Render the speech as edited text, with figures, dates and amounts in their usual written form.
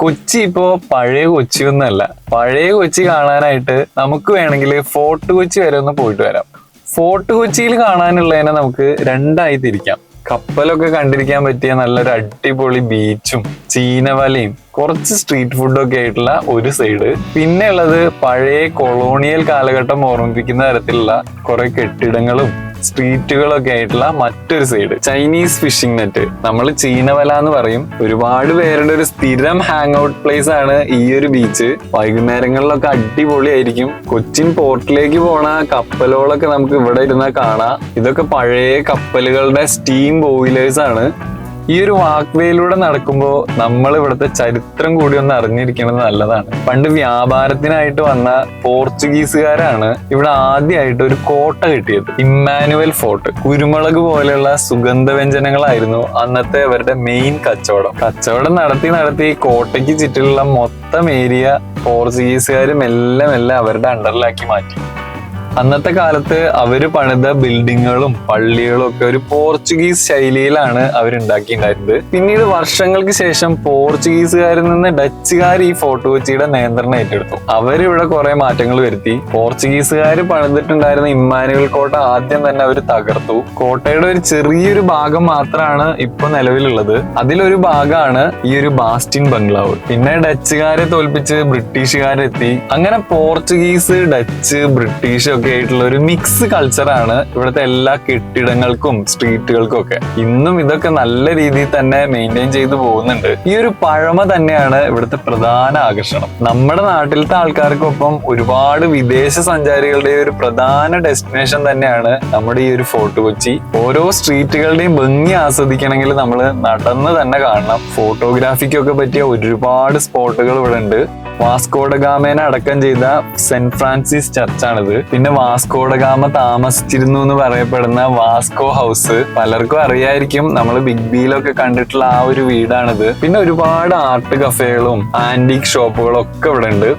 കൊച്ചി ഇപ്പോ പഴയ കൊച്ചിയൊന്നുമല്ല. പഴയ കൊച്ചി കാണാനായിട്ട് നമുക്ക് വേണമെങ്കിൽ ഫോർട്ട് കൊച്ചി വരെ ഒന്ന് പോയിട്ട് വരാം. ഫോർട്ട് കൊച്ചിയിൽ കാണാനുള്ളതിനെ നമുക്ക് രണ്ടായി തിരിക്കാം. കപ്പലൊക്കെ കണ്ടിരിക്കാൻ പറ്റിയ നല്ലൊരു അടിപൊളി ബീച്ചും ചീനവലയും കുറച്ച് സ്ട്രീറ്റ് ഫുഡും ഒക്കെ ആയിട്ടുള്ള ഒരു സൈഡ്, പിന്നെ ഉള്ളത് പഴയ കൊളോണിയൽ കാലഘട്ടം ഓർമ്മിപ്പിക്കുന്ന തരത്തിലുള്ള കുറെ കെട്ടിടങ്ങളും സ്ട്രീറ്റുകളൊക്കെ ആയിട്ടുള്ള മറ്റൊരു സൈഡ്. ചൈനീസ് ഫിഷിംഗ് നെറ്റ്, നമ്മൾ ചീനവല എന്ന് പറയും. ഒരുപാട് പേരുടെ ഒരു സ്ഥിരം ഹാങ് ഔട്ട് പ്ലേസ് ആണ് ഈ ഒരു ബീച്ച്. വൈകുന്നേരങ്ങളിലൊക്കെ അടിപൊളിയായിരിക്കും. കൊച്ചിൻ പോർട്ടിലേക്ക് പോണ കപ്പലുകളൊക്കെ നമുക്ക് ഇവിടെ ഇരുന്നാൽ കാണാം. ഇതൊക്കെ പഴയ കപ്പലുകളുടെ സ്റ്റീം ബോയിലേഴ്സ് ആണ്. ഈ ഒരു വാക്ക് വേയിലൂടെ നടക്കുമ്പോൾ നമ്മൾ ഇവിടുത്തെ ചരിത്രം കൂടി ഒന്ന് അറിഞ്ഞിരിക്കുന്നത് നല്ലതാണ്. പണ്ട് വ്യാപാരത്തിനായിട്ട് വന്ന പോർച്ചുഗീസുകാരാണ് ഇവിടെ ആദ്യമായിട്ട് ഒരു കോട്ട കിട്ടിയത്, ഇമ്മാനുവൽ ഫോർട്ട്. കുരുമുളക് പോലെയുള്ള സുഗന്ധവ്യഞ്ജനങ്ങളായിരുന്നു അന്നത്തെ അവരുടെ മെയിൻ കച്ചവടം നടത്തി കോട്ടയ്ക്ക് ചുറ്റിലുള്ള മൊത്തം ഏരിയ പോർച്ചുഗീസുകാർ മെല്ലെ അവരുടെ അണ്ടറിലാക്കി മാറ്റി. അന്നത്തെ കാലത്ത് അവര് പണിത ബിൽഡിങ്ങുകളും പള്ളികളും ഒക്കെ ഒരു പോർച്ചുഗീസ് ശൈലിയിലാണ് അവരുണ്ടാക്കിയിട്ടുണ്ടായിരുന്നത്. പിന്നീട് വർഷങ്ങൾക്ക് ശേഷം പോർച്ചുഗീസുകാരിൽ നിന്ന് ഡച്ചുകാർ ഈ ഫോർട്ട് കൊച്ചിയുടെ നിയന്ത്രണം ഏറ്റെടുത്തു. അവരിവിടെ കുറെ മാറ്റങ്ങൾ വരുത്തി. പോർച്ചുഗീസുകാർ പണിതിട്ടുണ്ടായിരുന്ന ഇമ്മാനുവൽ കോട്ട ആദ്യം തന്നെ അവർ തകർത്തു. കോട്ടയുടെ ഒരു ചെറിയൊരു ഭാഗം മാത്രമാണ് ഇപ്പൊ നിലവിലുള്ളത്. അതിലൊരു ഭാഗമാണ് ഈ ഒരു ബാസ്റ്റിൻ ബംഗ്ലാവ്. പിന്നെ ഡച്ചുകാരെ തോൽപ്പിച്ച് ബ്രിട്ടീഷുകാരെത്തി. അങ്ങനെ പോർച്ചുഗീസ്, ഡച്ച്, ബ്രിട്ടീഷ് ഒക്കെ ആയിട്ടുള്ള ഒരു മിക്സ് കൾച്ചറാണ് ഇവിടുത്തെ എല്ലാ കെട്ടിടങ്ങൾക്കും സ്ട്രീറ്റുകൾക്കും ഒക്കെ. ഇന്നും ഇതൊക്കെ നല്ല രീതിയിൽ തന്നെ മെയിൻറ്റെയിൻ ചെയ്തു പോകുന്നുണ്ട്. ഈ ഒരു പഴമ തന്നെയാണ് ഇവിടുത്തെ പ്രധാന ആകർഷണം. നമ്മുടെ നാട്ടിലത്തെ ആൾക്കാർക്കൊപ്പം ഒരുപാട് വിദേശ സഞ്ചാരികളുടെ ഒരു പ്രധാന ഡെസ്റ്റിനേഷൻ തന്നെയാണ് നമ്മുടെ ഈ ഒരു ഫോർട്ട് കൊച്ചി. ഓരോ സ്ട്രീറ്റുകളുടെയും ഭംഗി ആസ്വദിക്കണമെങ്കിൽ നമ്മൾ നടന്ന് തന്നെ കാണണം. ഫോട്ടോഗ്രാഫിക്കൊക്കെ പറ്റിയ ഒരുപാട് സ്പോട്ടുകൾ ഇവിടെ ഉണ്ട്. വാസ്കോഡഗാമേനെ അടക്കം ചെയ്ത സെന്റ് ഫ്രാൻസിസ് ചർച്ചാണിത്. പിന്നെ വാസ്കോഡഗാമ താമസിച്ചിരുന്നു എന്ന് പറയപ്പെടുന്ന വാസ്കോ ഹൗസ് പലർക്കും അറിയായിരിക്കും. നമ്മൾ ബിഗ് ബിയിലൊക്കെ കണ്ടിട്ടുള്ള ആ ഒരു വീടാണിത്. പിന്നെ ഒരുപാട് ആർട്ട് കഫേകളും ആന്റിക് ഷോപ്പുകളും ഒക്കെ ഇവിടെ ഉണ്ട്.